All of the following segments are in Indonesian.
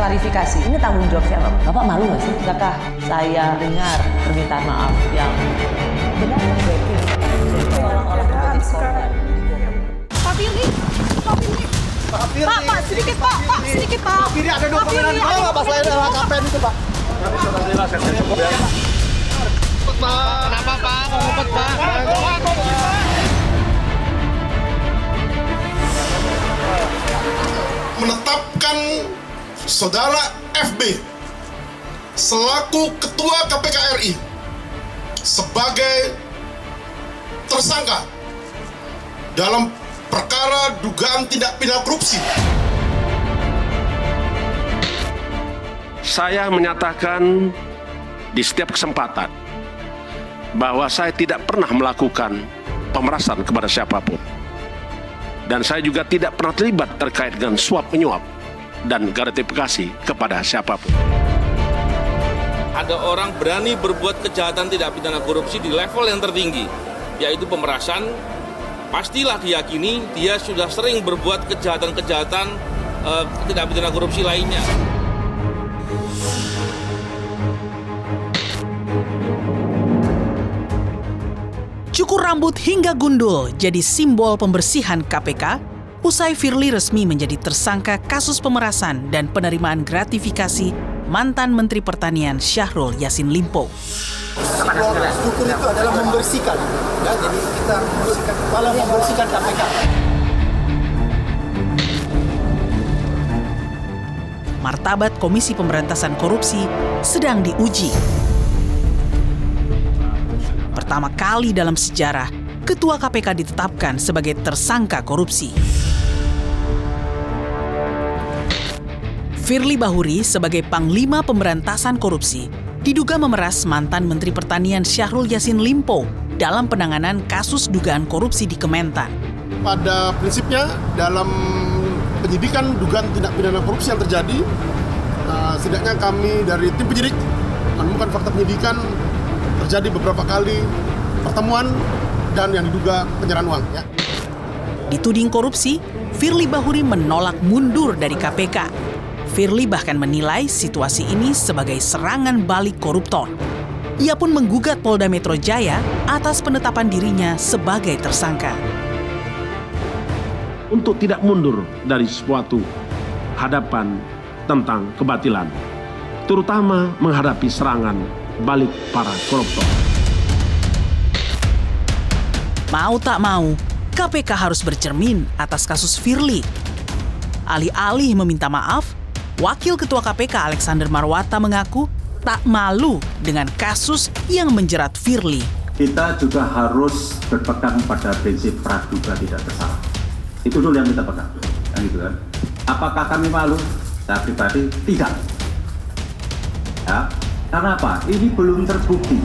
klarifikasi. Ini tanggung jawab siapa? Bapak malu nggak sih? Apakah saya dengar permintaan maaf yang benar terjadi? Orang-orang menjadi korban. Pak Firly, Pak Firly. Pak, sedikit Pak, sedikit Pak. Pak Firly ada dokumen di bawah Pak, selain LHKPN itu Pak. Kenapa Pak? Ngumpet Pak? Menetapkan Saudara FB selaku Ketua KPK RI sebagai tersangka dalam perkara dugaan tindak pidana korupsi. Saya menyatakan di setiap kesempatan bahwa saya tidak pernah melakukan pemerasan kepada siapapun. Dan saya juga tidak pernah terlibat terkait dengan suap menyuap dan gratifikasi kepada siapapun. Ada orang berani berbuat kejahatan tidak pidana korupsi di level yang tertinggi, yaitu pemerasan. Pastilah diyakini dia sudah sering berbuat kejahatan-kejahatan tidak pidana korupsi lainnya. Cukur rambut hingga gundul jadi simbol pembersihan KPK usai Firly resmi menjadi tersangka kasus pemerasan dan penerimaan gratifikasi mantan Menteri Pertanian Syahrul Yassin Limpo. Cukur itu adalah membersihkan, ya, jadi kita membersihkan kepala, membersihkan KPK. Martabat Komisi Pemberantasan Korupsi sedang diuji. Pertama kali dalam sejarah, Ketua KPK ditetapkan sebagai tersangka korupsi. Firly Bahuri sebagai Panglima Pemberantasan Korupsi diduga memeras mantan Menteri Pertanian Syahrul Yassin Limpo dalam penanganan kasus dugaan korupsi di Kementan. Pada prinsipnya dalam penyidikan dugaan tindak pidana korupsi yang terjadi, setidaknya kami dari tim penyidik menemukan fakta penyidikan terjadi beberapa kali pertemuan dan yang diduga penyerahan uang. Ya. Dituding korupsi, Firly Bahuri menolak mundur dari KPK. Firly bahkan menilai situasi ini sebagai serangan balik koruptor. Ia pun menggugat Polda Metro Jaya atas penetapan dirinya sebagai tersangka. Untuk tidak mundur dari suatu hadapan tentang kebatilan, terutama menghadapi serangan balik para koruptor. Mau tak mau, KPK harus bercermin atas kasus Firly. Alih-alih meminta maaf, Wakil Ketua KPK Alexander Marwata mengaku tak malu dengan kasus yang menjerat Firly. Kita juga harus berpegang pada prinsip praduga tidak bersalah. Itu dulu yang kita pegang. Kan gitu kan? Apakah kami malu? Saya pribadi tidak. Ya. Karena apa? Ini belum terbukti.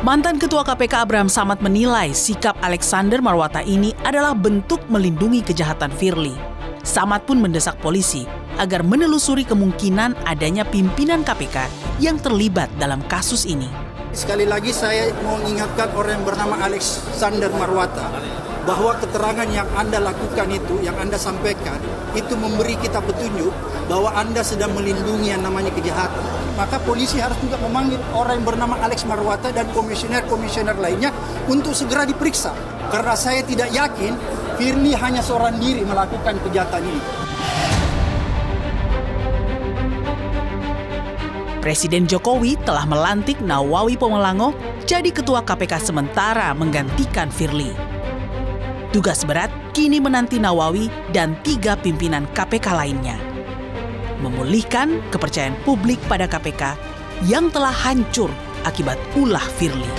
Mantan Ketua KPK Abraham Samad menilai sikap Alexander Marwata ini adalah bentuk melindungi kejahatan Firly. Samad pun mendesak polisi agar menelusuri kemungkinan adanya pimpinan KPK yang terlibat dalam kasus ini. Sekali lagi saya mau mengingatkan orang yang bernama Alexander Marwata bahwa keterangan yang Anda lakukan itu, yang Anda sampaikan, itu memberi kita petunjuk bahwa Anda sedang melindungi yang namanya kejahatan. Maka polisi harus juga memanggil orang yang bernama Alex Marwata dan komisioner-komisioner lainnya untuk segera diperiksa. Karena saya tidak yakin Firly hanya seorang diri melakukan kejahatan ini. Presiden Jokowi telah melantik Nawawi Pomelango jadi Ketua KPK sementara menggantikan Firly. Tugas berat kini menanti Nawawi dan 3 pimpinan KPK lainnya. Memulihkan kepercayaan publik pada KPK yang telah hancur akibat ulah Firly.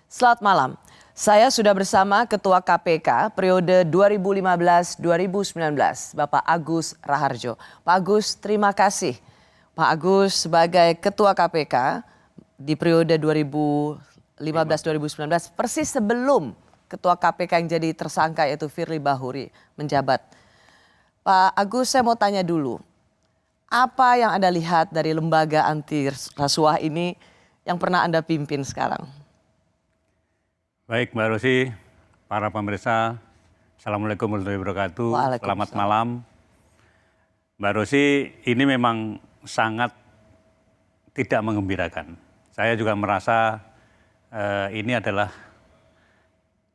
Selamat malam. Saya sudah bersama Ketua KPK periode 2015-2019, Bapak Agus Raharjo. Pak Agus, terima kasih. Pak Agus sebagai Ketua KPK di periode 2015-2019, persis sebelum Ketua KPK yang jadi tersangka yaitu Firly Bahuri menjabat. Pak Agus, saya mau tanya dulu, apa yang Anda lihat dari lembaga anti rasuah ini yang pernah Anda pimpin sekarang? Baik Mbak Rosi, para pemirsa, Assalamualaikum warahmatullahi wabarakatuh. Selamat malam. Mbak Rosi, ini memang sangat tidak mengembirakan. Saya juga merasa ini adalah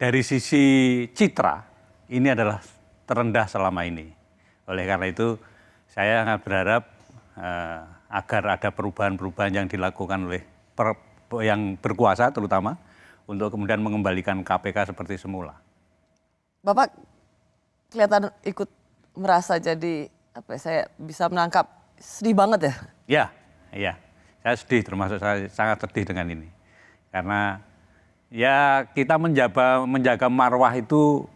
dari sisi citra, ini adalah terendah selama ini. Oleh karena itu, saya sangat berharap agar ada perubahan-perubahan yang dilakukan oleh yang berkuasa terutama, untuk kemudian mengembalikan KPK seperti semula. Bapak kelihatan ikut merasa jadi, saya bisa menangkap, sedih banget ya? Iya. Saya sedih, termasuk saya sangat sedih dengan ini. Karena ya kita menjaga marwah itu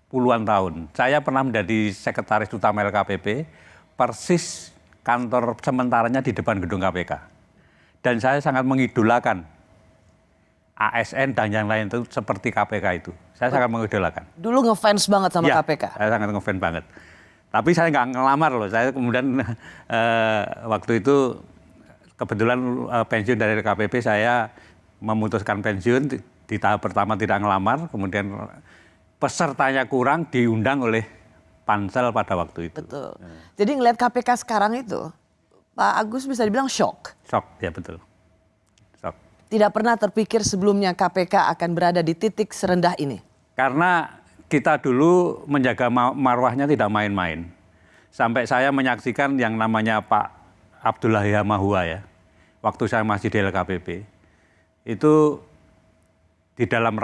puluhan tahun. Saya pernah menjadi sekretaris utama LKPP, persis kantor sementaranya di depan gedung KPK. Dan saya sangat mengidolakan ASN dan yang lain itu seperti KPK itu. Saya sangat mengidolakan. Dulu ngefans banget sama KPK? Saya sangat ngefans banget. Tapi saya nggak ngelamar loh. Saya kemudian waktu itu kebetulan pensiun dari LKPP, saya memutuskan pensiun. Di tahap pertama tidak ngelamar, kemudian pesertanya kurang, diundang oleh pansel pada waktu itu. Betul. Jadi ngelihat KPK sekarang itu, Pak Agus bisa dibilang shock. Shock, ya betul. Tidak pernah terpikir sebelumnya KPK akan berada di titik serendah ini? Karena kita dulu menjaga marwahnya tidak main-main. Sampai saya menyaksikan yang namanya Pak Abdullah Yamahua ya, waktu saya masih di LKPP, itu di dalam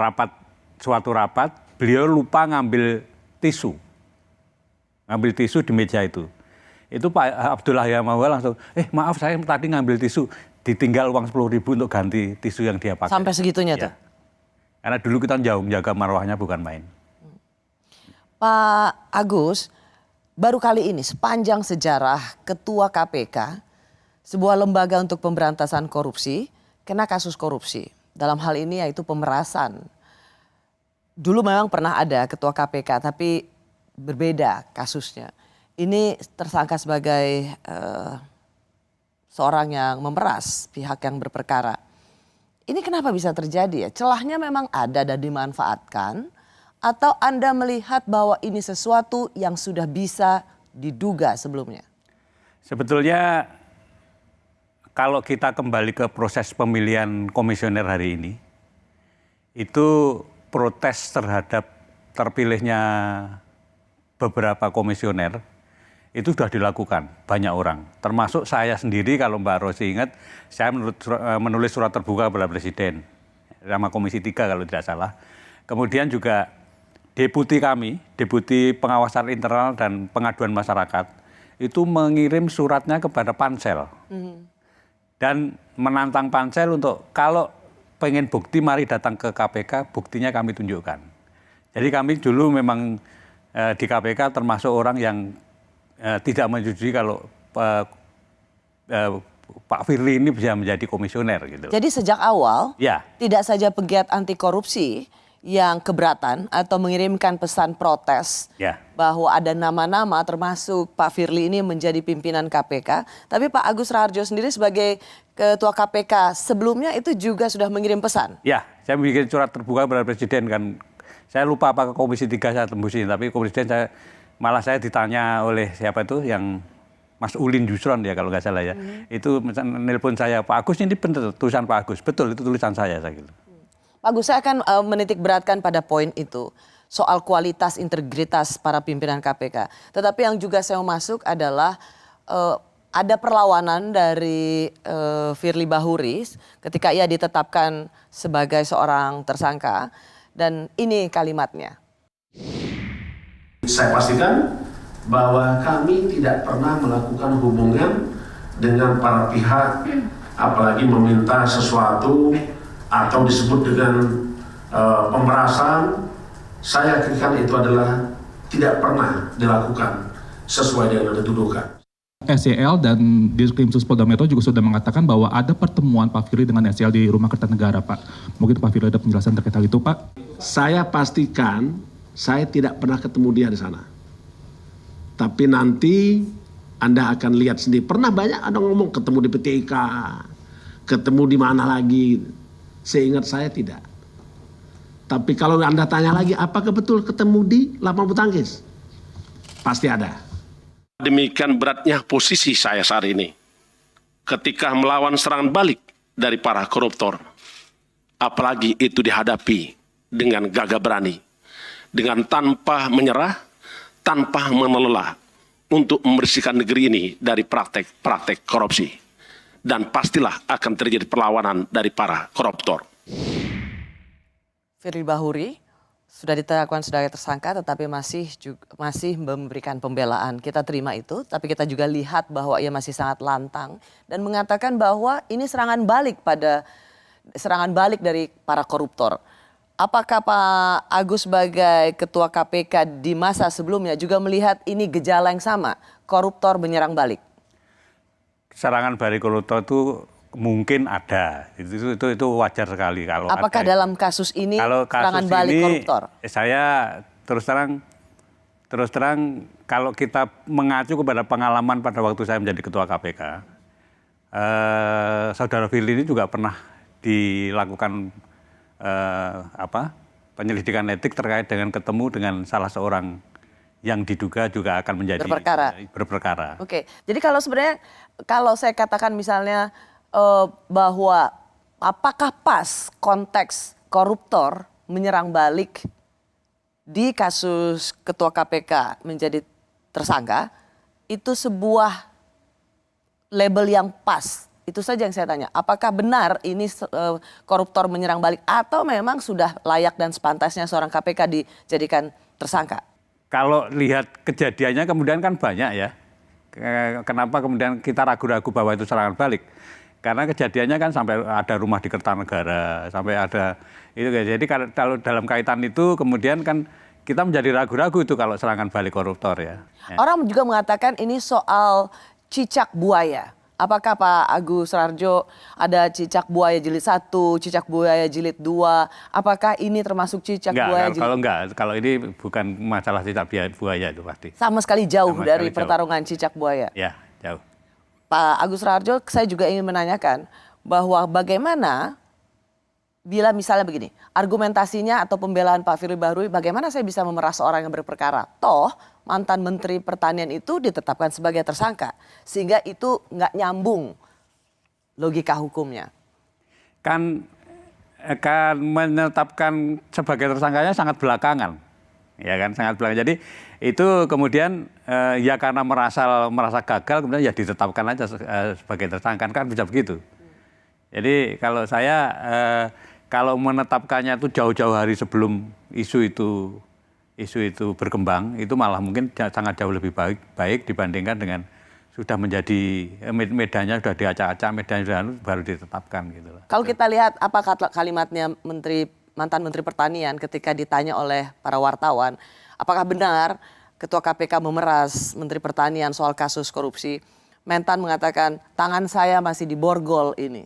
suatu rapat, beliau lupa ngambil tisu di meja itu. Itu Pak Abdullah Yamahua langsung, maaf saya tadi ngambil tisu. Ditinggal uang 10.000 untuk ganti tisu yang dia pakai. Sampai segitunya tuh? Karena dulu kita jauh menjaga marwahnya bukan main. Pak Agus, baru kali ini sepanjang sejarah Ketua KPK, sebuah lembaga untuk pemberantasan korupsi, kena kasus korupsi. Dalam hal ini yaitu pemerasan. Dulu memang pernah ada Ketua KPK, tapi berbeda kasusnya. Ini tersangka sebagai seorang yang memeras pihak yang berperkara. Ini kenapa bisa terjadi ya? Celahnya memang ada dan dimanfaatkan, atau Anda melihat bahwa ini sesuatu yang sudah bisa diduga sebelumnya? Sebetulnya kalau kita kembali ke proses pemilihan komisioner hari ini, itu protes terhadap terpilihnya beberapa komisioner, itu sudah dilakukan banyak orang, termasuk saya sendiri. Kalau Mbak Rosi ingat, saya menulis surat terbuka kepada Presiden sama Komisi 3 kalau tidak salah. Kemudian juga deputi kami, deputi pengawasan internal dan pengaduan masyarakat, itu mengirim suratnya kepada Pansel dan menantang Pansel untuk kalau pengen bukti mari datang ke KPK, buktinya kami tunjukkan. Jadi kami dulu memang di KPK termasuk orang yang tidak menyetujui kalau Pak Firly ini bisa menjadi komisioner gitu. Jadi sejak awal tidak saja pegiat anti korupsi yang keberatan atau mengirimkan pesan protes bahwa ada nama-nama termasuk Pak Firly ini menjadi pimpinan KPK, tapi Pak Agus Raharjo sendiri sebagai Ketua KPK sebelumnya itu juga sudah mengirim pesan. Ya, saya bikin surat terbuka kepada Presiden kan. Saya lupa apa ke Komisi 3 saya tembusin, tapi Presiden malah saya ditanya oleh siapa itu yang Mas Ulin Yusron ya kalau nggak salah ya. Itu nelpon saya, Pak Agus ini benar tulisan Pak Agus. Betul itu tulisan saya gitu. Pak Agus, saya akan menitik beratkan pada poin itu. Soal kualitas integritas para pimpinan KPK. Tetapi yang juga saya mau masuk adalah ada perlawanan dari Firly Bahuri ketika ia ditetapkan sebagai seorang tersangka. Dan ini kalimatnya. Saya pastikan bahwa kami tidak pernah melakukan hubungan dengan para pihak, apalagi meminta sesuatu atau disebut dengan pemerasan. Saya yakin itu adalah tidak pernah dilakukan sesuai dengan yang dituduhkan. SEL dan Ditkrimsus Polda Metro juga sudah mengatakan bahwa ada pertemuan Pak Firly dengan SEL di Rumah Kertanegara, Pak. Mungkin Pak Firly ada penjelasan terkait hal itu, Pak? Saya pastikan saya tidak pernah ketemu dia di sana. Tapi nanti Anda akan lihat sendiri. Pernah banyak ada ngomong ketemu di PTIK, ketemu di mana lagi. Seingat saya tidak. Tapi kalau Anda tanya lagi, apakah betul ketemu di lapangan bulu tangkis? Pasti ada. Demikian beratnya posisi saya saat ini ketika melawan serangan balik dari para koruptor. Apalagi itu dihadapi dengan gagah berani, dengan tanpa menyerah, tanpa menelelah untuk membersihkan negeri ini dari praktek-praktek korupsi. Dan pastilah akan terjadi perlawanan dari para koruptor. Firly Bahuri sudah ditetapkan sebagai tersangka tetapi masih memberikan pembelaan. Kita terima itu, tapi kita juga lihat bahwa ia masih sangat lantang dan mengatakan bahwa ini serangan balik dari para koruptor. Apakah Pak Agus sebagai Ketua KPK di masa sebelumnya juga melihat ini gejala yang sama, koruptor menyerang balik? Serangan balik koruptor itu mungkin ada, itu wajar sekali kalau. Apakah ada. Dalam kasus ini kalau serangan kasus balik ini, koruptor? Saya terus terang kalau kita mengacu kepada pengalaman pada waktu saya menjadi Ketua KPK, Saudara Firly ini juga pernah dilakukan penyelidikan etik terkait dengan ketemu dengan salah seorang yang diduga juga akan menjadi berperkara. Oke, jadi kalau sebenarnya kalau saya katakan misalnya bahwa apakah pas konteks koruptor menyerang balik di kasus Ketua KPK menjadi tersangka, itu sebuah label yang pas. Itu saja yang saya tanya. Apakah benar ini koruptor menyerang balik atau memang sudah layak dan sepantasnya seorang KPK dijadikan tersangka? Kalau lihat kejadiannya kemudian kan banyak ya. Kenapa kemudian kita ragu-ragu bahwa itu serangan balik? Karena kejadiannya kan sampai ada rumah di Kertanegara, sampai ada itu. Jadi kalau dalam kaitan itu kemudian kan kita menjadi ragu-ragu itu kalau serangan balik koruptor ya. Orang juga mengatakan ini soal cicak buaya. Apakah Pak Agus Rarjo ada cicak buaya jilid 1, cicak buaya jilid 2? Apakah ini termasuk cicak buaya jilid? Kalau ini bukan masalah cicak buaya itu pasti. Sama sekali jauh dari pertarungan cicak buaya. Ya, jauh. Pak Agus Rarjo, saya juga ingin menanyakan bahwa bagaimana bila misalnya begini, argumentasinya atau pembelaan Pak Firly Bahuri, bagaimana saya bisa memeras orang yang berperkara? Toh mantan Menteri Pertanian itu ditetapkan sebagai tersangka, sehingga itu nggak nyambung logika hukumnya. Kan menetapkan sebagai tersangkanya sangat belakangan, ya kan, sangat belakangan. Jadi itu kemudian ya karena merasa gagal kemudian ya ditetapkan aja sebagai tersangka, kan bisa begitu. Jadi kalau saya kalau menetapkannya itu jauh-jauh hari sebelum isu itu berkembang, itu malah mungkin sangat jauh lebih baik dibandingkan dengan sudah menjadi medannya sudah diacak-acak, medannya sudah baru ditetapkan gitu. Kalau kita lihat apa kalimatnya mantan Menteri Pertanian ketika ditanya oleh para wartawan, apakah benar Ketua KPK memeras Menteri Pertanian soal kasus korupsi? Mentan mengatakan tangan saya masih diborgol ini.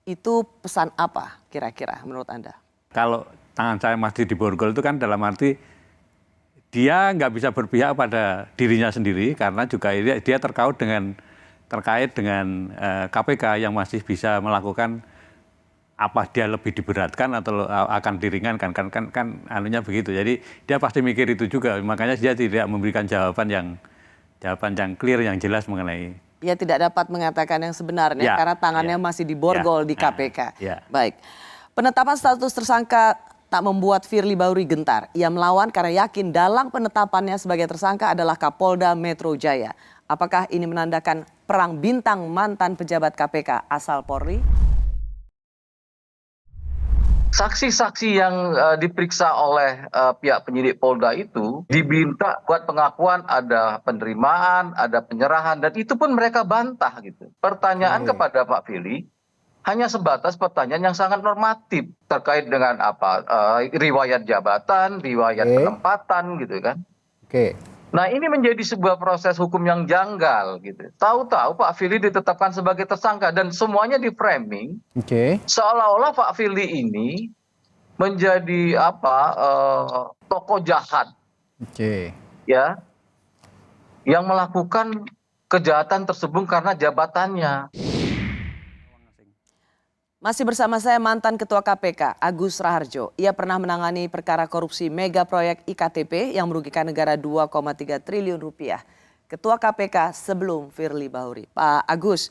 Itu pesan apa kira-kira menurut Anda? Kalau tangan saya masih diborgol itu kan dalam arti dia nggak bisa berpihak pada dirinya sendiri karena juga dia terkait dengan KPK yang masih bisa melakukan apa dia lebih diberatkan atau akan diringankan kan anunya begitu. Jadi dia pasti mikir itu juga, makanya dia tidak memberikan jawaban yang clear, yang jelas mengenai. Ia tidak dapat mengatakan yang sebenarnya karena tangannya masih diborgol di KPK. Baik, penetapan status tersangka tak membuat Firly Bahuri gentar. Ia melawan karena yakin dalam penetapannya sebagai tersangka adalah Kapolda Metro Jaya. Apakah ini menandakan perang bintang mantan pejabat KPK asal Polri? Saksi-saksi yang diperiksa oleh pihak penyidik Polda itu diminta buat pengakuan, ada penerimaan, ada penyerahan, dan itu pun mereka bantah gitu. Pertanyaan kepada Pak Firly hanya sebatas pertanyaan yang sangat normatif terkait dengan apa riwayat jabatan, riwayat penempatan gitu kan. Nah ini menjadi sebuah proses hukum yang janggal gitu. Tahu-tahu Pak Firly ditetapkan sebagai tersangka dan semuanya di framing seolah-olah Pak Firly ini menjadi tokoh jahat, ya, yang melakukan kejahatan tersebut karena jabatannya. Masih bersama saya mantan Ketua KPK, Agus Raharjo. Ia pernah menangani perkara korupsi mega proyek IKTP yang merugikan negara 2,3 triliun rupiah. Ketua KPK sebelum Firly Bahuri. Pak Agus,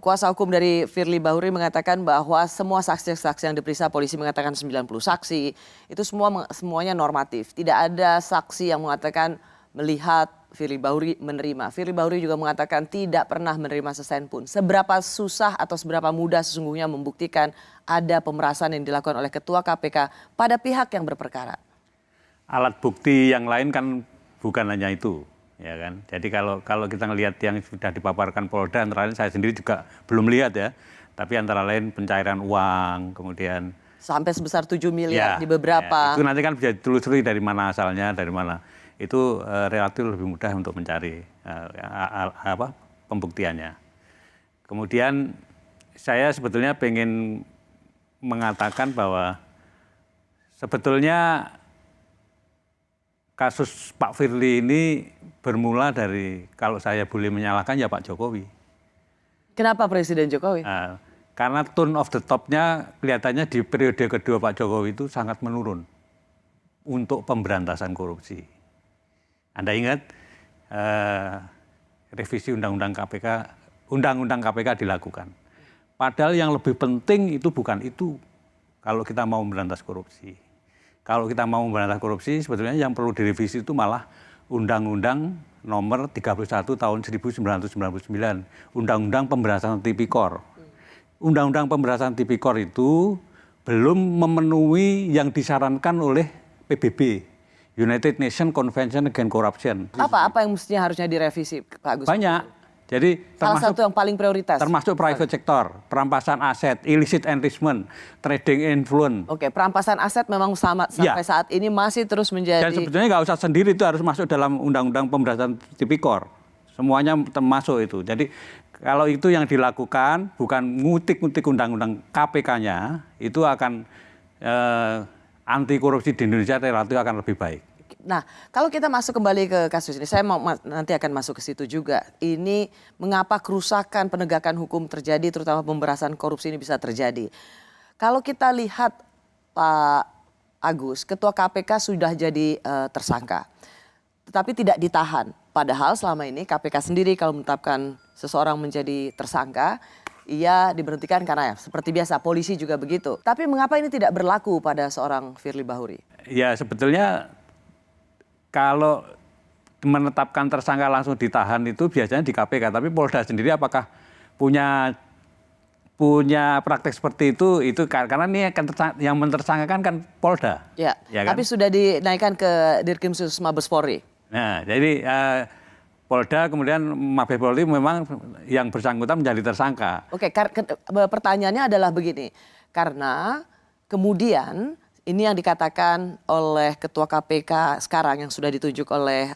kuasa hukum dari Firly Bahuri mengatakan bahwa semua saksi-saksi yang diperiksa, polisi mengatakan 90 saksi, itu semuanya normatif. Tidak ada saksi yang mengatakan melihat Firly Bahuri menerima. Firly Bahuri juga mengatakan tidak pernah menerima sesen pun. Seberapa susah atau seberapa mudah sesungguhnya membuktikan ada pemerasan yang dilakukan oleh Ketua KPK pada pihak yang berperkara? Alat bukti yang lain kan bukan hanya itu, ya kan. Jadi kalau kita ngelihat yang sudah dipaparkan Polda, antara lain saya sendiri juga belum lihat ya. Tapi antara lain pencairan uang, kemudian sampai sebesar 7 miliar di beberapa. Ya, itu nanti kan bisa ditelusuri dari mana asalnya, dari mana. Itu relatif lebih mudah untuk mencari pembuktiannya. Kemudian saya sebetulnya pengen mengatakan bahwa sebetulnya kasus Pak Firly ini bermula dari, kalau saya boleh menyalahkan, ya Pak Jokowi. Kenapa Presiden Jokowi? Karena tone of the top-nya kelihatannya di periode kedua Pak Jokowi itu sangat menurun untuk pemberantasan korupsi. Anda ingat revisi Undang-Undang KPK dilakukan. Padahal yang lebih penting itu bukan itu kalau kita mau memberantas korupsi. Kalau kita mau memberantas korupsi sebetulnya yang perlu direvisi itu malah Undang-Undang nomor 31 tahun 1999, Undang-Undang Pemberantasan Tipikor. Undang-Undang Pemberantasan Tipikor itu belum memenuhi yang disarankan oleh PBB. United Nations Convention Against Corruption. Apa yang mestinya harusnya direvisi, Pak Agus? Banyak. Jadi salah satu yang paling prioritas. Termasuk private sector, perampasan aset, illicit enrichment, trading influence. Oke, perampasan aset memang sampai saat ini masih terus menjadi. Dan sebetulnya nggak usah sendiri, itu harus masuk dalam Undang-Undang Pemberantasan Tipikor. Semuanya termasuk itu. Jadi kalau itu yang dilakukan, bukan ngutik-ngutik Undang-Undang KPK-nya, itu akan anti korupsi di Indonesia relatif akan lebih baik. Nah, kalau kita masuk kembali ke kasus ini, saya mau nanti akan masuk ke situ juga. Ini mengapa kerusakan penegakan hukum terjadi, terutama pemberantasan korupsi ini bisa terjadi. Kalau kita lihat Pak Agus, Ketua KPK sudah jadi tersangka, tetapi tidak ditahan. Padahal selama ini KPK sendiri kalau menetapkan seseorang menjadi tersangka, ia diberhentikan karena seperti biasa polisi juga begitu. Tapi mengapa ini tidak berlaku pada seorang Firly Bahuri? Ya sebetulnya kalau menetapkan tersangka langsung ditahan itu biasanya di KPK. Tapi Polda sendiri apakah punya praktek seperti itu karena ini yang mentersangkakan kan Polda. Ya kan? Tapi sudah dinaikkan ke Dirkrimsus Mabes Polri. Nah jadi Polda kemudian Mabes Polri memang yang bersangkutan menjadi tersangka. Oke, pertanyaannya adalah begini. Karena kemudian ini yang dikatakan oleh Ketua KPK sekarang yang sudah ditunjuk oleh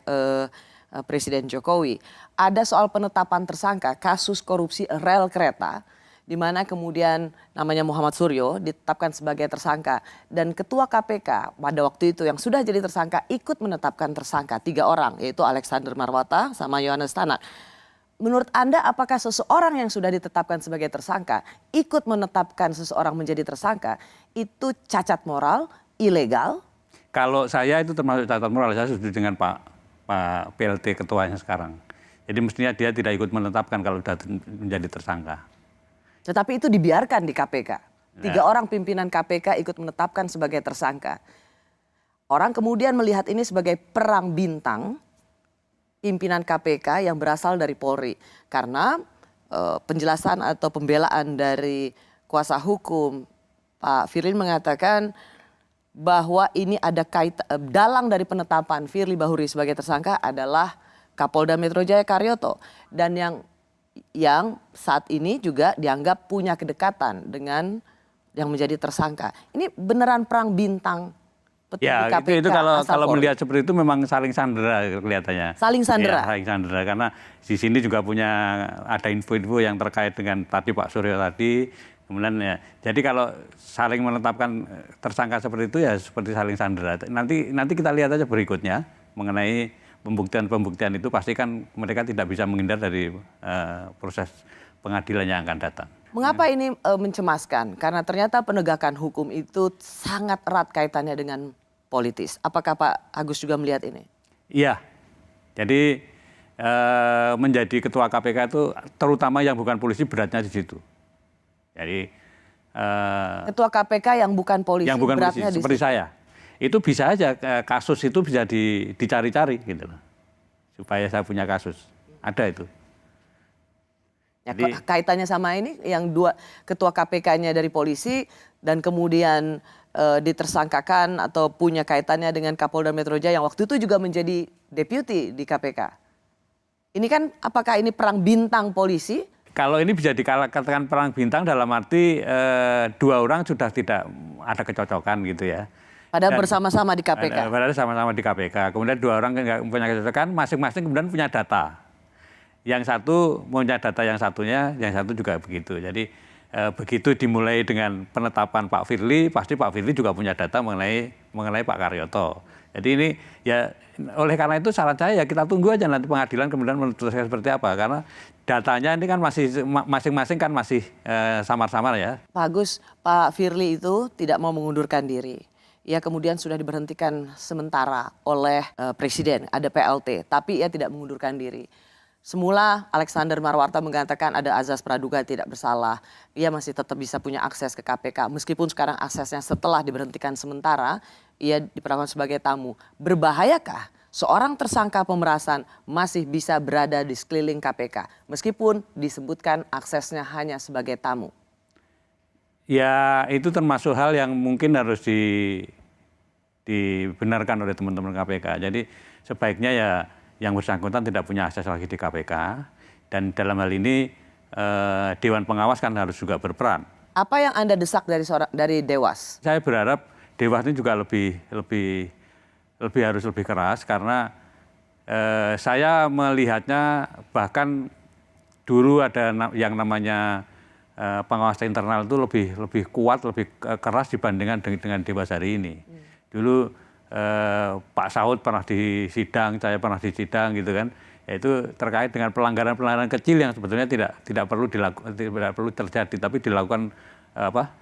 Presiden Jokowi. Ada soal penetapan tersangka kasus korupsi rel kereta, di mana kemudian namanya Muhammad Suryo ditetapkan sebagai tersangka. Dan Ketua KPK pada waktu itu yang sudah jadi tersangka ikut menetapkan tersangka 3 orang, yaitu Alexander Marwata sama Yohanes Tanak. Menurut Anda apakah seseorang yang sudah ditetapkan sebagai tersangka ikut menetapkan seseorang menjadi tersangka itu cacat moral, ilegal? Kalau saya itu termasuk cacat moral, saya setuju dengan Pak PLT ketuanya sekarang. Jadi mestinya dia tidak ikut menetapkan kalau sudah menjadi tersangka. Tetapi itu dibiarkan di KPK. 3 orang pimpinan KPK ikut menetapkan sebagai tersangka. Orang kemudian melihat ini sebagai perang bintang pimpinan KPK yang berasal dari Polri. Karena penjelasan atau pembelaan dari kuasa hukum Pak Firly mengatakan bahwa ini ada dalang dari penetapan Firly Bahuri sebagai tersangka adalah Kapolda Metro Jaya Karyoto. Dan yang saat ini juga dianggap punya kedekatan dengan yang menjadi tersangka. Ini beneran perang bintang petinggi KPK. Itu kalau melihat seperti itu memang saling sandera kelihatannya. Saling sandera. Ya, saling sandera karena di sini juga ada info-info yang terkait dengan tadi Pak Suryo tadi. Kemudian ya, jadi kalau saling menetapkan tersangka seperti itu ya seperti saling sandera. Nanti kita lihat aja berikutnya mengenai pembuktian itu pasti kan mereka tidak bisa menghindar dari proses pengadilan yang akan datang. Mengapa ini mencemaskan? Karena ternyata penegakan hukum itu sangat erat kaitannya dengan politis. Apakah Pak Agus juga melihat ini? Iya, jadi menjadi ketua KPK itu terutama yang bukan polisi beratnya di situ. Jadi ketua KPK yang bukan polisi yang bukan beratnya polisi, di seperti situ. saya, itu bisa aja kasus itu bisa dicari-cari gitu loh, supaya saya punya kasus, ada itu. Ya, Jadi, kaitannya sama ini yang dua ketua KPK-nya dari polisi dan kemudian ditersangkakan atau punya kaitannya dengan Kapolda Metro Jaya yang waktu itu juga menjadi deputi di KPK. Ini kan apakah ini perang bintang polisi? kalau ini bisa dikatakan perang bintang dalam arti dua orang sudah tidak ada kecocokan gitu ya. Padahal Dan- bersama-sama di KPK. Padahal sama-sama di KPK. Kemudian dua orang nggak punya kecocokan, masing-masing kemudian punya data. Yang satu punya data yang satunya, yang satu juga begitu. Jadi begitu dimulai dengan penetapan Pak Firly, pasti Pak Firly juga punya data mengenai Pak Karyoto. Jadi ini ya oleh karena itu saran saya ya kita tunggu aja nanti pengadilan kemudian memutuskan seperti apa. Karena datanya ini kan masih masing-masing kan masih samar-samar ya. Pak Agus, Pak Firly itu tidak mau mengundurkan diri. Ia kemudian sudah diberhentikan sementara oleh Presiden, ada PLT, tapi ia tidak mengundurkan diri. Semula Alexander Marwata mengatakan ada azas praduga tidak bersalah. Ia masih tetap bisa punya akses ke KPK. Meskipun sekarang aksesnya setelah diberhentikan sementara, ia diperlakukan sebagai tamu. Berbahayakah seorang tersangka pemerasan masih bisa berada di sekeliling KPK? Meskipun disebutkan aksesnya hanya sebagai tamu. Ya itu termasuk hal yang mungkin harus dibenarkan oleh teman-teman KPK. Jadi sebaiknya ya yang bersangkutan tidak punya akses lagi di KPK dan dalam hal ini Dewan Pengawas kan harus juga berperan. Apa yang Anda desak dari Dewas? Saya berharap Dewas ini juga harus lebih keras karena saya melihatnya bahkan dulu ada yang namanya pengawas internal itu lebih kuat, lebih keras dibandingkan dengan Dewas hari ini. Dulu Pak Saud pernah disidang, saya pernah disidang gitu kan, yaitu terkait dengan pelanggaran-pelanggaran kecil yang sebetulnya tidak perlu terjadi, tapi dilakukan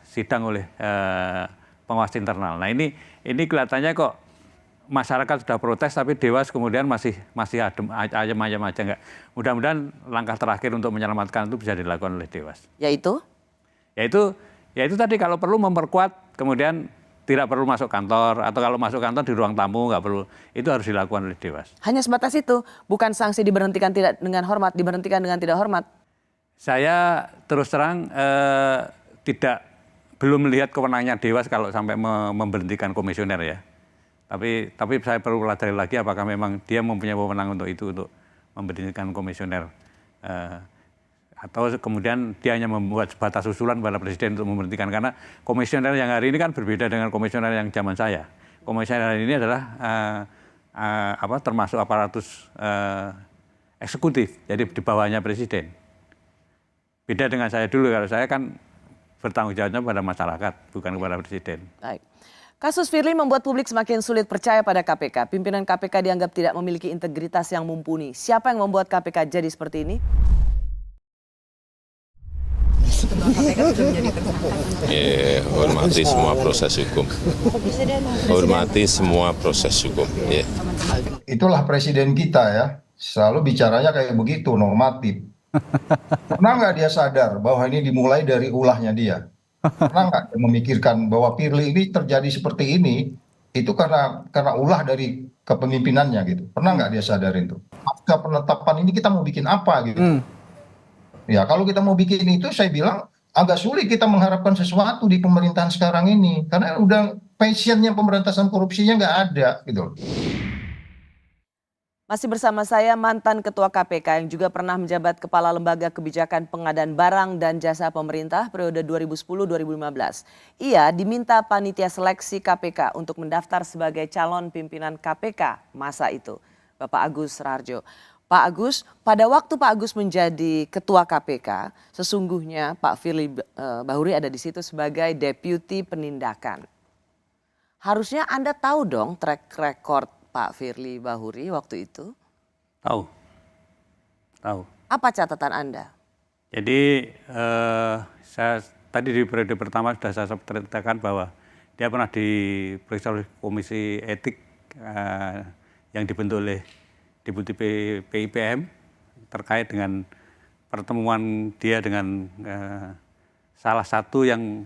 sidang oleh pengawas internal. Nah ini kelihatannya kok masyarakat sudah protes, tapi Dewas kemudian masih ayam aja nggak. Mudah-mudahan langkah terakhir untuk menyelamatkan itu bisa dilakukan oleh Dewas. Yaitu tadi kalau perlu memperkuat, kemudian tidak perlu masuk kantor, atau kalau masuk kantor di ruang tamu nggak perlu, itu harus dilakukan oleh Dewas. hanya sebatas itu, bukan sanksi diberhentikan tidak dengan hormat, diberhentikan dengan tidak hormat. Saya terus terang belum melihat kewenangannya Dewas kalau sampai memberhentikan komisioner ya. Tapi saya perlu pelajari lagi apakah memang dia mempunyai wewenang untuk itu, untuk memberhentikan komisioner. Atau kemudian dia hanya membuat sebatas usulan kepada Presiden untuk memberhentikan. Karena komisioner yang hari ini kan berbeda dengan komisioner yang zaman saya. Komisioner hari ini adalah termasuk aparatus eksekutif, jadi di bawahnya Presiden. Beda dengan saya dulu, kalau saya kan bertanggung jawabnya pada masyarakat, bukan kepada Presiden. Baik. Kasus Firly membuat publik semakin sulit percaya pada KPK. Pimpinan KPK dianggap tidak memiliki integritas yang mumpuni. Siapa yang membuat KPK jadi seperti ini? Hormati semua proses hukum. Hormati semua proses hukum. Itulah presiden kita ya, selalu bicaranya kayak begitu, normatif. Pernah nggak dia sadar bahwa ini dimulai dari ulahnya dia? Pernah nggak dia memikirkan bahwa Firly ini terjadi seperti ini, itu karena ulah dari kepemimpinannya gitu? Pernah nggak dia sadar itu? Pasca penetapan ini kita mau bikin apa gitu? Ya kalau kita mau bikin itu, saya bilang agak sulit kita mengharapkan sesuatu di pemerintahan sekarang ini, karena udah passionnya pemberantasan korupsinya nggak ada gitu. Masih bersama saya mantan Ketua KPK yang juga pernah menjabat Kepala Lembaga Kebijakan Pengadaan Barang dan Jasa Pemerintah periode 2010-2015. Ia diminta panitia seleksi KPK untuk mendaftar sebagai calon pimpinan KPK masa itu, Bapak Agus Rarjo. Pak Agus, pada waktu Pak Agus menjadi Ketua KPK, sesungguhnya Pak Firly Bahuri ada di situ sebagai Deputi Penindakan. Harusnya Anda tahu dong track record Pak Firly Bahuri waktu itu? Tahu. Apa catatan Anda? Jadi saya tadi di periode pertama sudah saya ceritakan bahwa dia pernah diperiksa oleh Komisi Etik yang dibentuk oleh Deputi PIPM terkait dengan pertemuan dia dengan salah satu yang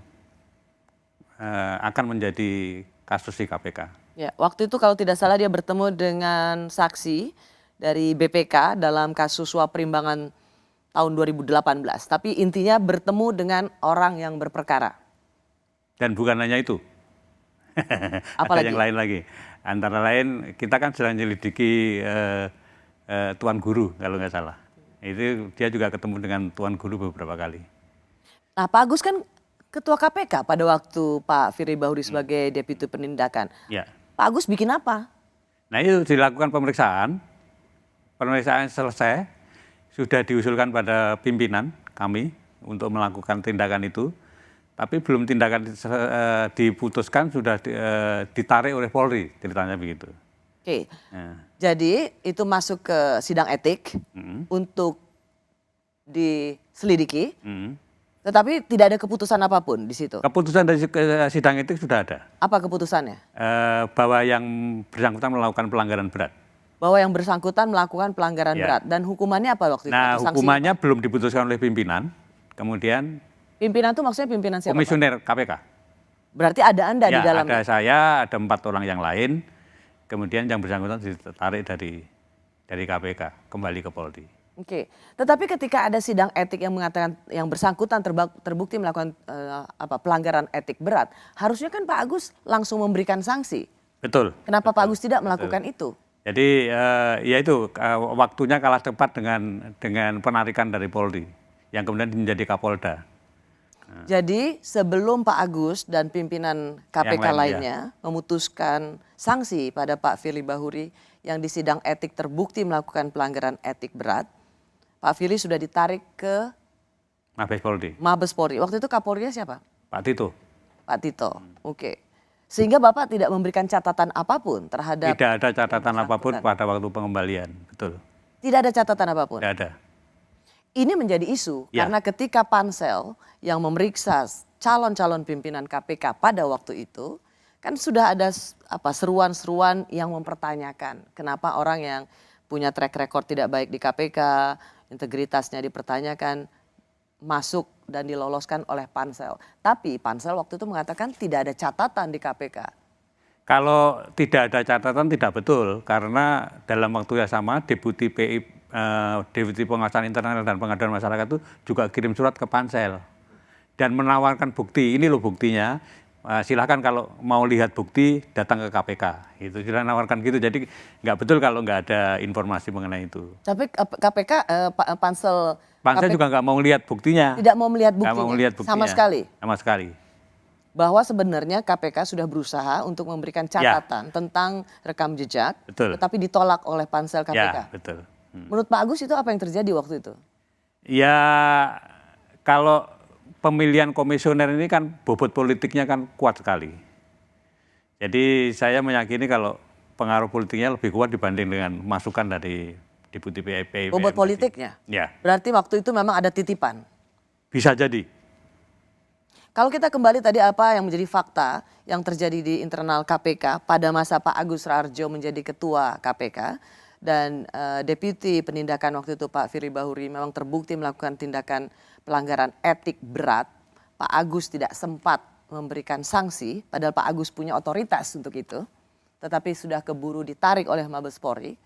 akan menjadi kasus di KPK. Ya, waktu itu kalau tidak salah dia bertemu dengan saksi dari BPK dalam kasus suap perimbangan tahun 2018. Tapi intinya bertemu dengan orang yang berperkara. Dan bukan hanya itu. Ada yang lain lagi. Antara lain kita kan sedang menyelidiki Tuan Guru kalau nggak salah. Itu dia juga ketemu dengan Tuan Guru beberapa kali. Nah, Pak Agus kan Ketua KPK pada waktu Pak Firly Bahuri sebagai Deputi Penindakan. Ya. Pak Agus bikin apa? Nah itu dilakukan pemeriksaan selesai, sudah diusulkan pada pimpinan kami untuk melakukan tindakan itu. Tapi belum tindakan diputuskan sudah ditarik oleh Polri, ceritanya begitu. Oke, jadi itu masuk ke sidang etik untuk diselidiki, tetapi tidak ada keputusan apapun di situ. Keputusan dari sidang etik sudah ada. Apa keputusannya? Bahwa yang bersangkutan melakukan pelanggaran berat. Bahwa yang bersangkutan melakukan pelanggaran berat. Dan hukumannya apa waktu itu? Nah hukumannya belum diputuskan oleh pimpinan, kemudian... Pimpinan itu maksudnya pimpinan siapa? Komisioner KPK. Berarti ada Anda di dalamnya? Ada saya, ada 4 orang yang lain, kemudian yang bersangkutan ditarik dari KPK, kembali ke Polri. Oke, tetapi ketika ada sidang etik yang mengatakan yang bersangkutan terbukti melakukan pelanggaran etik berat, harusnya kan Pak Agus langsung memberikan sanksi. Betul. Kenapa Pak Agus tidak melakukan itu? Jadi ya itu waktunya kalah cepat dengan penarikan dari Polri, yang kemudian menjadi Kapolda. Jadi sebelum Pak Agus dan pimpinan KPK lainnya memutuskan sanksi pada Pak Firly Bahuri yang di sidang etik terbukti melakukan pelanggaran etik berat, Pak Firly sudah ditarik ke Mabes Polri. Waktu itu Kapolrinya siapa? Pak Tito. Pak Tito, oke. Sehingga Bapak tidak memberikan catatan apapun terhadap... Tidak ada catatan apapun pada waktu pengembalian, betul. Tidak ada catatan apapun? Tidak ada. Ini menjadi isu karena ketika pansel yang memeriksa calon-calon pimpinan KPK pada waktu itu kan sudah ada seruan-seruan yang mempertanyakan kenapa orang yang punya track record tidak baik di KPK, integritasnya dipertanyakan, masuk dan diloloskan oleh pansel. Tapi pansel waktu itu mengatakan tidak ada catatan di KPK. Kalau tidak ada catatan tidak betul karena dalam waktu yang sama Deputi Pengawasan Internal dan Pengaduan Masyarakat itu juga kirim surat ke pansel dan menawarkan bukti. Ini loh buktinya. Silahkan kalau mau lihat bukti datang ke KPK. Itu sudah menawarkan gitu. Jadi nggak betul kalau nggak ada informasi mengenai itu. Tapi KPK pansel juga nggak mau lihat buktinya. Tidak mau melihat buktinya. Nggak mau lihat buktinya. Sama sekali. Sama sekali. Bahwa sebenarnya KPK sudah berusaha untuk memberikan catatan tentang rekam jejak, tetapi ditolak oleh pansel KPK. Ya, betul. Menurut Pak Agus itu apa yang terjadi waktu itu? Ya kalau pemilihan komisioner ini kan bobot politiknya kan kuat sekali. Jadi saya meyakini kalau pengaruh politiknya lebih kuat dibanding dengan masukan dari Deputi PIPM. Bobot politiknya? Ya. Berarti waktu itu memang ada titipan? Bisa jadi. Kalau kita kembali tadi apa yang menjadi fakta yang terjadi di internal KPK pada masa Pak Agus Raharjo menjadi ketua KPK dan Deputi Penindakan waktu itu Pak Firly Bahuri memang terbukti melakukan tindakan pelanggaran etik berat. Pak Agus tidak sempat memberikan sanksi padahal Pak Agus punya otoritas untuk itu. Tetapi sudah keburu ditarik oleh Mabes Polri.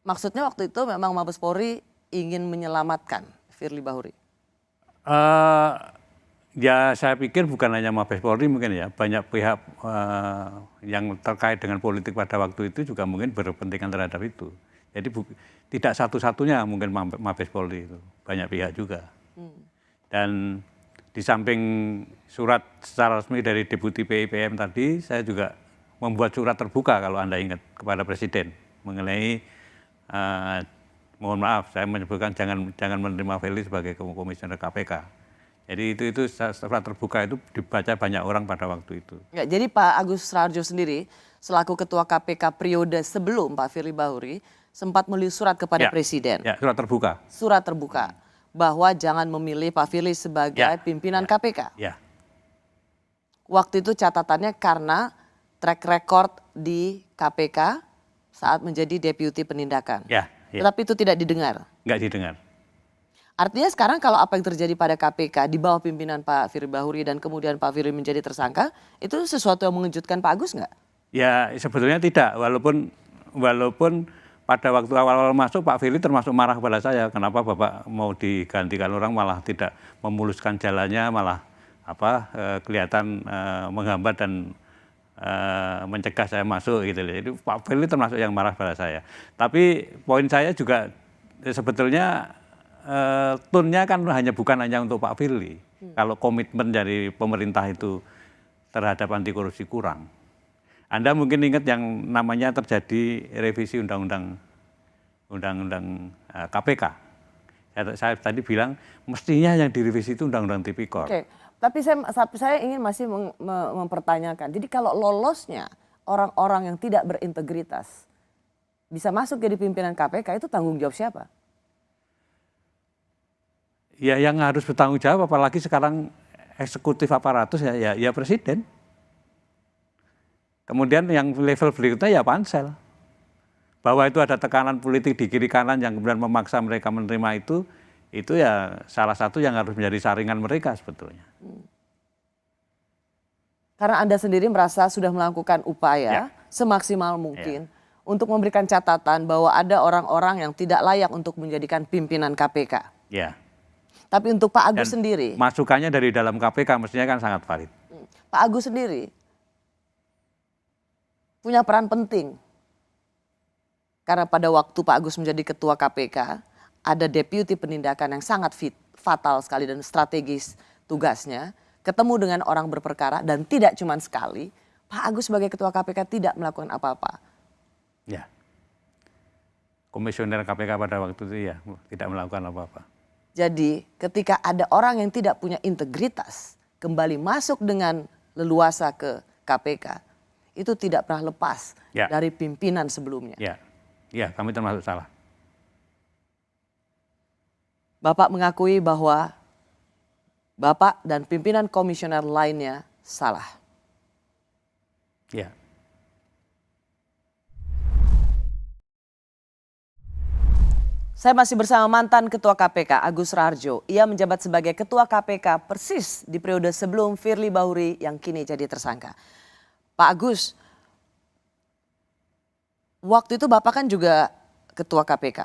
Maksudnya waktu itu memang Mabes Polri ingin menyelamatkan Firly Bahuri. Ya saya pikir bukan hanya Mabes Polri mungkin ya, banyak pihak yang terkait dengan politik pada waktu itu juga mungkin berkepentingan terhadap itu. Jadi tidak satu-satunya mungkin Mabes Polri itu, banyak pihak juga. Dan di samping surat secara resmi dari Deputi PIPM tadi, saya juga membuat surat terbuka kalau Anda ingat kepada Presiden mengenai, mohon maaf saya menyebutkan jangan menerima Firly sebagai komisioner KPK. Jadi itu surat terbuka itu dibaca banyak orang pada waktu itu. Ya, jadi Pak Agus Raharjo sendiri selaku Ketua KPK periode sebelum Pak Firly Bahuri sempat menulis surat kepada Presiden. Ya, surat terbuka. Surat terbuka. bahwa jangan memilih Pak Firly sebagai pimpinan KPK. Ya. Waktu itu catatannya karena track record di KPK saat menjadi deputi penindakan. Ya. Tetapi itu tidak didengar. Nggak didengar. Artinya sekarang kalau apa yang terjadi pada KPK di bawah pimpinan Pak Firly Bahuri dan kemudian Pak Firly menjadi tersangka, itu sesuatu yang mengejutkan Pak Agus nggak? Ya sebetulnya tidak, walaupun pada waktu awal-awal masuk Pak Firly termasuk marah kepada saya, kenapa Bapak mau digantikan orang malah tidak memuluskan jalannya, malah kelihatan menghambat dan mencegah saya masuk gitu. Jadi Pak Firly termasuk yang marah pada saya. Tapi poin saya juga sebetulnya tone-nya kan bukan hanya untuk Pak Firly. Kalau komitmen dari pemerintah itu terhadap anti korupsi kurang. Anda mungkin ingat yang namanya terjadi revisi undang-undang KPK. Saya tadi bilang mestinya yang direvisi itu undang-undang tipikor. Oke, tapi saya ingin masih mempertanyakan. Jadi kalau lolosnya orang-orang yang tidak berintegritas bisa masuk jadi pimpinan KPK, itu tanggung jawab siapa? Ya yang harus bertanggung jawab, apalagi sekarang eksekutif aparatus ya presiden. Kemudian yang level berikutnya ya pansel. Bahwa itu ada tekanan politik di kiri kanan yang kemudian memaksa mereka menerima itu ya salah satu yang harus menjadi saringan mereka sebetulnya. Karena Anda sendiri merasa sudah melakukan upaya semaksimal mungkin untuk memberikan catatan bahwa ada orang-orang yang tidak layak untuk menjadikan pimpinan KPK. Ya. Tapi untuk Pak Agus sendiri, masukannya dari dalam KPK mestinya kan sangat valid. Pak Agus sendiri punya peran penting. Karena pada waktu Pak Agus menjadi ketua KPK, ada deputi penindakan yang sangat fatal sekali dan strategis tugasnya. Ketemu dengan orang berperkara dan tidak cuma sekali, Pak Agus sebagai ketua KPK tidak melakukan apa-apa. Ya. Komisioner KPK pada waktu itu ya tidak melakukan apa-apa. Jadi ketika ada orang yang tidak punya integritas kembali masuk dengan leluasa ke KPK, itu tidak pernah lepas dari pimpinan sebelumnya. Ya, kami termasuk salah. Bapak mengakui bahwa Bapak dan pimpinan komisioner lainnya salah. Ya. Saya masih bersama mantan Ketua KPK Agus Raharjo. Ia menjabat sebagai Ketua KPK persis di periode sebelum Firly Bahuri yang kini jadi tersangka. Pak Agus, waktu itu Bapak kan juga Ketua KPK,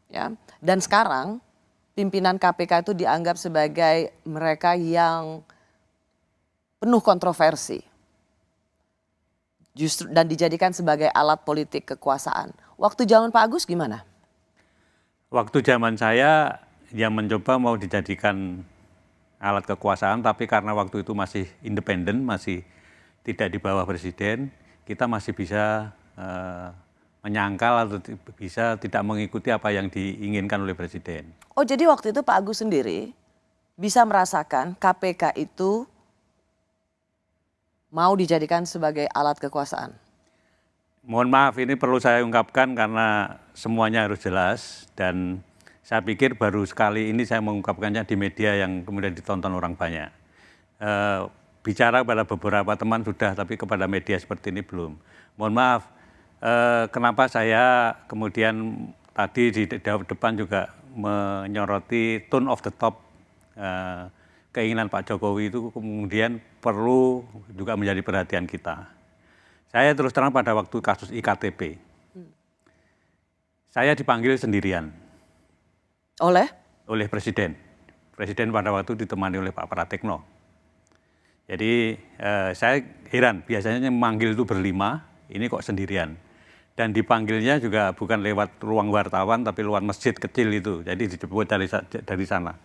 ya. Dan sekarang pimpinan KPK itu dianggap sebagai mereka yang penuh kontroversi. Justru dan dijadikan sebagai alat politik kekuasaan. Waktu zaman Pak Agus gimana? Waktu zaman saya yang mencoba mau dijadikan alat kekuasaan, tapi karena waktu itu masih independen, masih tidak di bawah presiden, kita masih bisa menyangkal atau bisa tidak mengikuti apa yang diinginkan oleh presiden. Oh, jadi waktu itu Pak Agus sendiri bisa merasakan KPK itu mau dijadikan sebagai alat kekuasaan? Mohon maaf, ini perlu saya ungkapkan karena semuanya harus jelas dan saya pikir baru sekali ini saya mengungkapkannya di media yang kemudian ditonton orang banyak. Bicara pada beberapa teman sudah, tapi kepada media seperti ini belum. Mohon maaf, kenapa saya kemudian tadi di depan juga menyoroti tone of the top, keinginan Pak Jokowi itu kemudian perlu juga menjadi perhatian kita. Saya terus terang pada waktu kasus IKTP, saya dipanggil sendirian. Oleh Presiden. Presiden pada waktu ditemani oleh Pak Pratikno. Jadi saya heran, biasanya memanggil itu berlima, ini kok sendirian. Dan dipanggilnya juga bukan lewat ruang wartawan, tapi lewat masjid kecil itu. Jadi dijemput dari sana.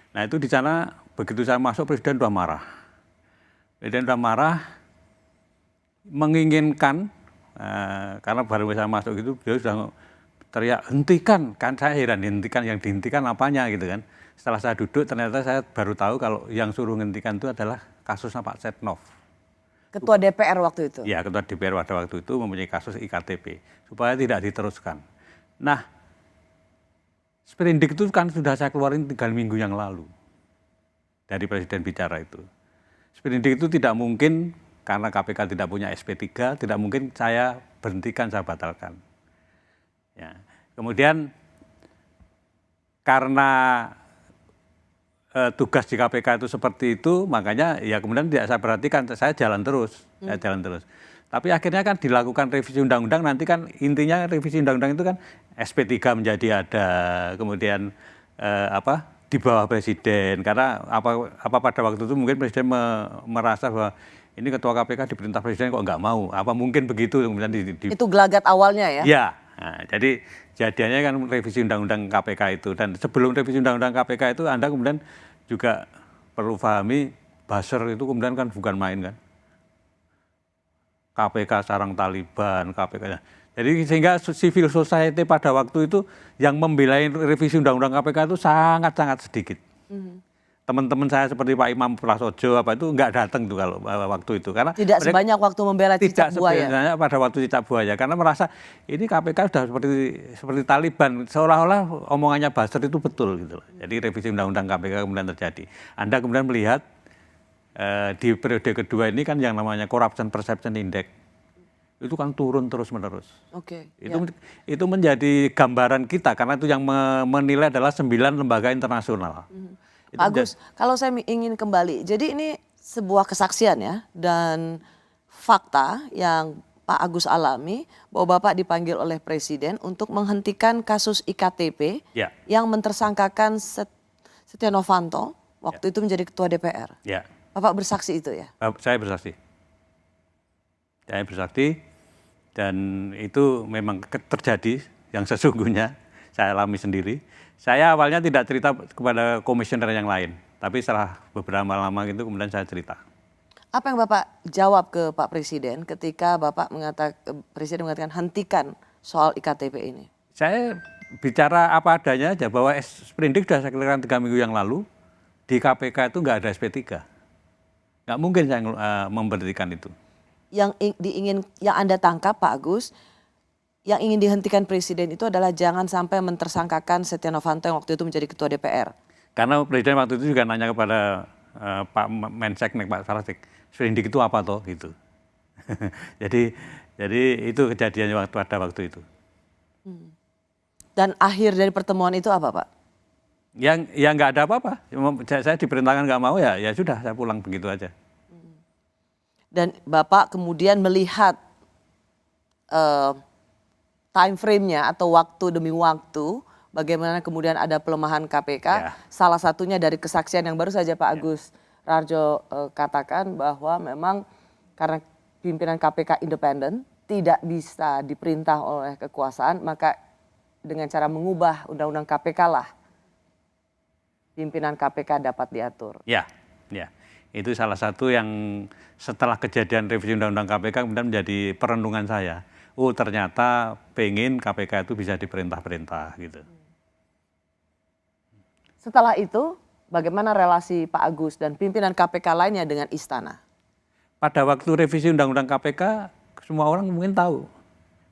Nah itu di sana, begitu saya masuk Presiden sudah marah. Presiden sudah marah, menginginkan, karena baru saya masuk itu, beliau sudah teriak, hentikan, kan saya heran, hentikan, yang dihentikan apanya gitu kan. Setelah saya duduk ternyata saya baru tahu kalau yang suruh hentikan itu adalah kasusnya Pak Setnov. Ketua DPR waktu itu? Ya, Ketua DPR pada waktu itu mempunyai kasus IKTP, supaya tidak diteruskan. Nah, Sprindik itu kan sudah saya keluarin 3 minggu yang lalu dari Presiden bicara itu. Sprindik itu tidak mungkin karena KPK tidak punya SP3, tidak mungkin saya berhentikan, saya batalkan. Ya. Kemudian karena tugas di KPK itu seperti itu, makanya ya kemudian tidak saya perhatikan, saya jalan terus. Tapi akhirnya kan dilakukan revisi undang-undang, nanti kan intinya revisi undang-undang itu kan SP3 menjadi ada, kemudian di bawah presiden, karena apa pada waktu itu mungkin presiden merasa bahwa ini ketua KPK diperintah presiden kok nggak mau, apa mungkin begitu kemudian Itu gelagat awalnya ya? Ya, nah, jadi jadinya kan revisi undang-undang KPK itu, dan sebelum revisi undang-undang KPK itu Anda kemudian juga perlu pahami buzzer itu kemudian kan bukan main kan. KPK sarang Taliban, KPK. Jadi sehingga civil society pada waktu itu yang membela revisi undang-undang KPK itu sangat-sangat sedikit. Teman-teman saya seperti Pak Imam Prasojo itu nggak datang tuh kalau waktu itu, karena tidak sebanyak waktu membela cicak buaya. Tidak pada waktu cicak buaya, karena merasa ini KPK sudah seperti Taliban, seolah-olah omongannya buzzer itu betul gitu loh. Jadi revisi undang-undang KPK kemudian terjadi. Anda kemudian melihat di periode kedua ini kan yang namanya Corruption Perception Index itu kan turun terus-menerus. Itu menjadi gambaran kita, karena itu yang menilai adalah 9 lembaga internasional. Pak Agus, kalau saya ingin kembali, jadi ini sebuah kesaksian ya, dan fakta yang Pak Agus alami bahwa Bapak dipanggil oleh Presiden untuk menghentikan kasus IKTP yang mentersangkakan Setia Novanto waktu itu menjadi Ketua DPR. Bapak bersaksi itu ya? Saya bersaksi. Dan itu memang terjadi yang sesungguhnya, saya alami sendiri. Saya awalnya tidak cerita kepada komisioner yang lain, tapi setelah beberapa lama gitu kemudian saya cerita. Apa yang Bapak jawab ke Pak Presiden ketika Presiden mengatakan hentikan soal IKTP ini? Saya bicara apa adanya aja, bahwa sprindik sudah saya keluarkan 3 minggu yang lalu, di KPK itu nggak ada SP3. Nggak mungkin saya memberhentikan itu. Yang Anda tangkap Pak Agus, yang ingin dihentikan Presiden itu adalah jangan sampai mentersangkakan Setia Novanto yang waktu itu menjadi Ketua DPR. Karena Presiden waktu itu juga nanya kepada Pak Menseknek, Pak Sarasik, sprindik itu apa toh gitu. jadi itu kejadiannya pada waktu itu. Dan akhir dari pertemuan itu apa Pak? Yang nggak ada apa-apa. Saya diperintahkan nggak mau ya sudah, saya pulang begitu aja. Dan Bapak kemudian melihat time frame-nya atau waktu demi waktu, bagaimana kemudian ada pelemahan KPK. Salah satunya dari kesaksian yang baru saja Pak Agus Rarjo katakan bahwa memang karena pimpinan KPK independen, tidak bisa diperintah oleh kekuasaan, maka dengan cara mengubah undang-undang KPK lah pimpinan KPK dapat diatur. Ya. Itu salah satu yang setelah kejadian revisi undang-undang KPK kemudian menjadi perenungan saya. Oh ternyata pengen KPK itu bisa diperintah-perintah gitu. Setelah itu bagaimana relasi Pak Agus dan pimpinan KPK lainnya dengan istana? Pada waktu revisi undang-undang KPK semua orang mungkin tahu.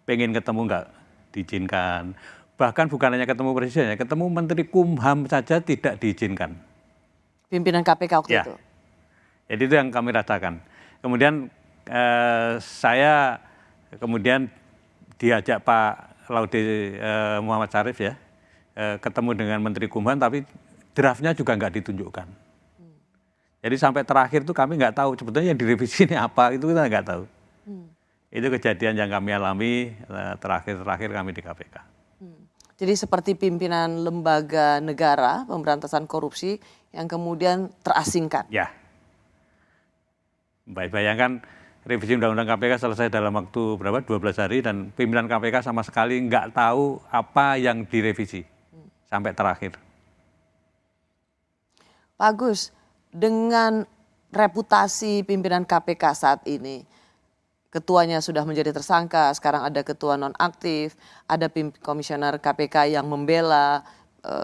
Pengen ketemu nggak diizinkan. Bahkan bukan hanya ketemu presiden, ketemu Menteri Kumham saja tidak diizinkan. Pimpinan KPK waktu itu? Jadi itu yang kami rasakan. Kemudian saya kemudian diajak Pak Laude Muhammad Syarif ya, ketemu dengan Menteri Kumham, tapi draftnya juga nggak ditunjukkan. Jadi sampai terakhir tuh kami nggak tahu sebetulnya yang direvisi ini apa, itu kita nggak tahu. Itu kejadian yang kami alami terakhir kami di KPK. Jadi seperti pimpinan lembaga negara pemberantasan korupsi yang kemudian terasingkan. Ya. Bayangkan revisi undang-undang KPK selesai dalam waktu berapa? 12 hari dan pimpinan KPK sama sekali nggak tahu apa yang direvisi sampai terakhir. Pak Agus, dengan reputasi pimpinan KPK saat ini, ketuanya sudah menjadi tersangka, sekarang ada ketua nonaktif, ada komisioner KPK yang membela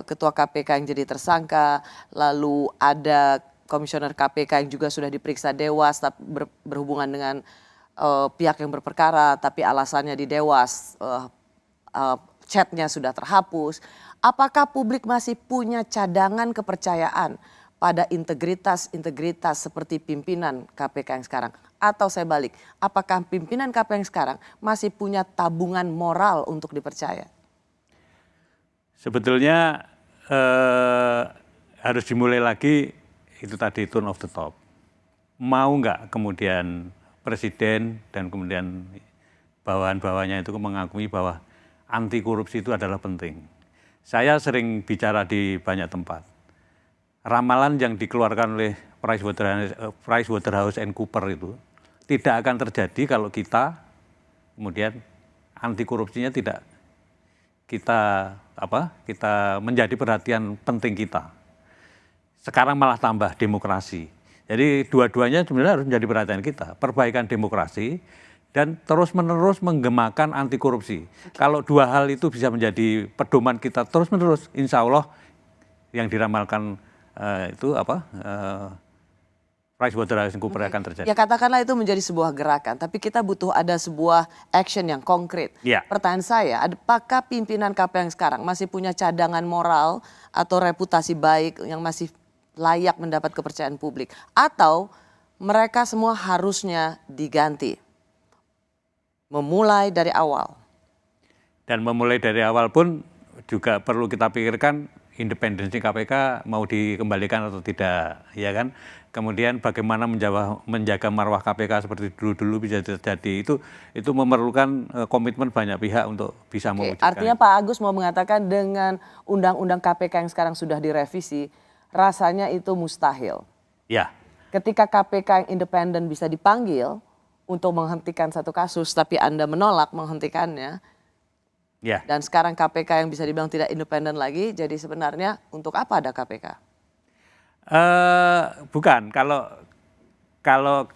ketua KPK yang jadi tersangka, lalu ada komisioner KPK yang juga sudah diperiksa Dewas berhubungan dengan pihak yang berperkara, tapi alasannya di Dewas chatnya sudah terhapus. Apakah publik masih punya cadangan kepercayaan pada integritas seperti pimpinan KPK yang sekarang? Atau saya balik, apakah pimpinan KPK yang sekarang masih punya tabungan moral untuk dipercaya? Sebetulnya harus dimulai lagi itu tadi tone of the top. Mau nggak kemudian presiden dan kemudian bawahan-bawahannya itu mengakui bahwa anti korupsi itu adalah penting. Saya sering bicara di banyak tempat. Ramalan yang dikeluarkan oleh PricewaterhouseCoopers itu tidak akan terjadi kalau kita kemudian anti korupsinya tidak kita menjadi perhatian penting kita. Sekarang malah tambah demokrasi. Jadi dua-duanya sebenarnya harus menjadi perhatian kita. Perbaikan demokrasi dan terus-menerus menggemakan anti korupsi. Kalau dua hal itu bisa menjadi pedoman kita terus-menerus, insya Allah yang diramalkan PricewaterhouseCoopers akan terjadi. Ya katakanlah itu menjadi sebuah gerakan, tapi kita butuh ada sebuah action yang konkret. Ya. Pertanyaan saya, apakah pimpinan KPK yang sekarang masih punya cadangan moral atau reputasi baik yang masih layak mendapat kepercayaan publik? Atau mereka semua harusnya diganti? Memulai dari awal. Dan memulai dari awal pun juga perlu kita pikirkan independensi KPK mau dikembalikan atau tidak, ya kan? Kemudian bagaimana menjaga marwah KPK seperti dulu-dulu bisa terjadi, itu memerlukan komitmen banyak pihak untuk bisa mewujudkan. Artinya Pak Agus mau mengatakan dengan undang-undang KPK yang sekarang sudah direvisi, rasanya itu mustahil. Ya. Ketika KPK yang independen bisa dipanggil untuk menghentikan satu kasus, tapi Anda menolak menghentikannya, ya. Dan sekarang KPK yang bisa dibilang tidak independen lagi, jadi sebenarnya untuk apa ada KPK? Bukan, kalau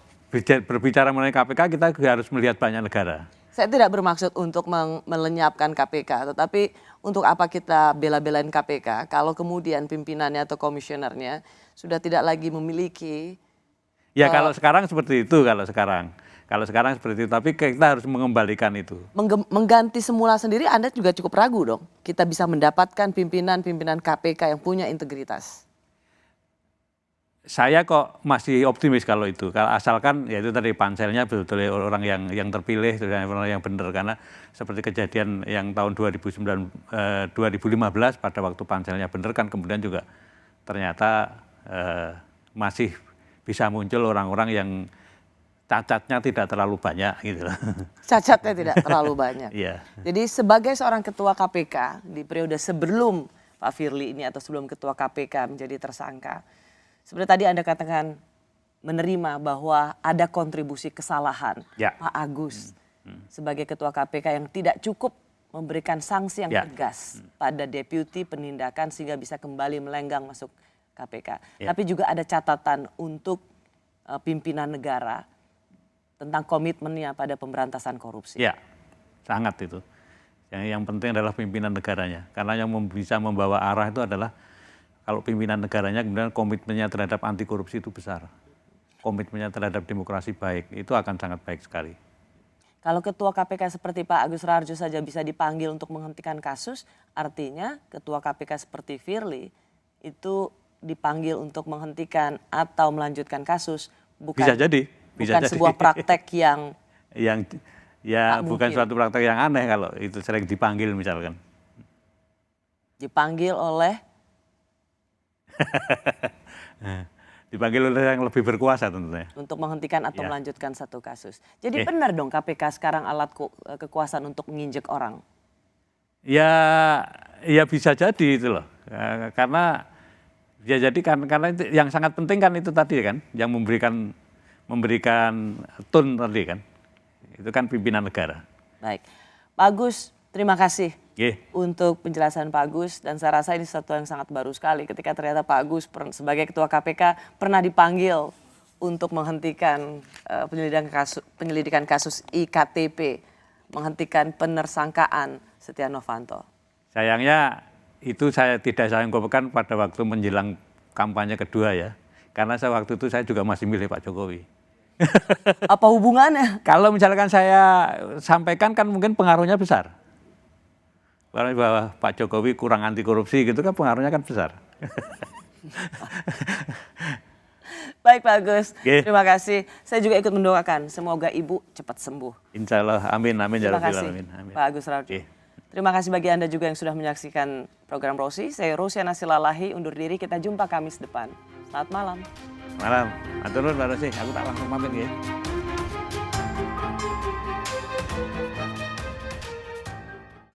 berbicara mengenai KPK kita harus melihat banyak negara. Saya tidak bermaksud untuk melenyapkan KPK, tetapi untuk apa kita bela-belain KPK kalau kemudian pimpinannya atau komisionernya sudah tidak lagi memiliki. Ya kalau sekarang seperti itu, kalau sekarang seperti itu, tapi kita harus mengembalikan itu. Mengganti semula sendiri Anda juga cukup ragu dong. Kita bisa mendapatkan pimpinan KPK yang punya integritas. Saya kok masih optimis kalau itu, asalkan ya itu tadi panselnya betul-betul orang yang terpilih, orang yang benar, karena seperti kejadian yang tahun 2015 pada waktu panselnya benar kan kemudian juga ternyata masih bisa muncul orang-orang yang cacatnya tidak terlalu banyak gitu. Cacatnya tidak terlalu banyak. Iya. Jadi sebagai seorang ketua KPK di periode sebelum Pak Firly ini atau sebelum ketua KPK menjadi tersangka, seperti tadi Anda katakan menerima bahwa ada kontribusi kesalahan Pak Agus sebagai ketua KPK yang tidak cukup memberikan sanksi yang tegas pada deputi penindakan sehingga bisa kembali melenggang masuk KPK. Tapi juga ada catatan untuk pimpinan negara tentang komitmennya pada pemberantasan korupsi. Ya, sangat itu. Yang penting adalah pimpinan negaranya. Karena yang bisa membawa arah itu adalah kalau pimpinan negaranya kemudian komitmennya terhadap anti korupsi itu besar. Komitmennya terhadap demokrasi baik, itu akan sangat baik sekali. Kalau ketua KPK seperti Pak Agus Raharjo saja bisa dipanggil untuk menghentikan kasus, artinya ketua KPK seperti Firly itu dipanggil untuk menghentikan atau melanjutkan kasus, bukan, bisa jadi. bukan sebuah praktek yang bukan suatu praktek yang aneh kalau itu sering dipanggil misalkan. Dipanggil oleh? Dipanggil oleh yang lebih berkuasa tentunya. Untuk menghentikan atau melanjutkan satu kasus. Jadi benar dong KPK sekarang alat kekuasaan untuk menginjek orang? Ya bisa jadi itu loh. Karena karena itu, yang sangat penting kan itu tadi kan, yang memberikan tone tadi kan. Itu kan pimpinan negara. Baik. Pak Agus, terima kasih untuk penjelasan Pak Agus, dan saya rasa ini sesuatu yang sangat baru sekali ketika ternyata Pak Agus sebagai ketua KPK pernah dipanggil untuk menghentikan penyelidikan kasus IKTP, menghentikan penersangkaan Setia Novanto. Sayangnya itu saya tidak sampaikan pada waktu menjelang kampanye kedua ya, karena waktu itu saya juga masih milih Pak Jokowi. Apa hubungannya? Kalau misalkan saya sampaikan kan mungkin pengaruhnya besar. bahwa Pak Jokowi kurang anti korupsi gitu kan pengaruhnya kan besar. Baik Pak Agus, Oke. terima kasih. Saya juga ikut mendoakan semoga Ibu cepat sembuh. Insya Allah, amin, amin, ya Terima Rabbil kasih alamin. Amin. Pak Agus Raharjo. Oke. Terima kasih bagi Anda juga yang sudah menyaksikan program Rosi. Saya Rosiana Silalahi undur diri, kita jumpa Kamis depan. Selamat malam. Malam, atur nuhun Pak Rosi, aku tak langsung pamit ya.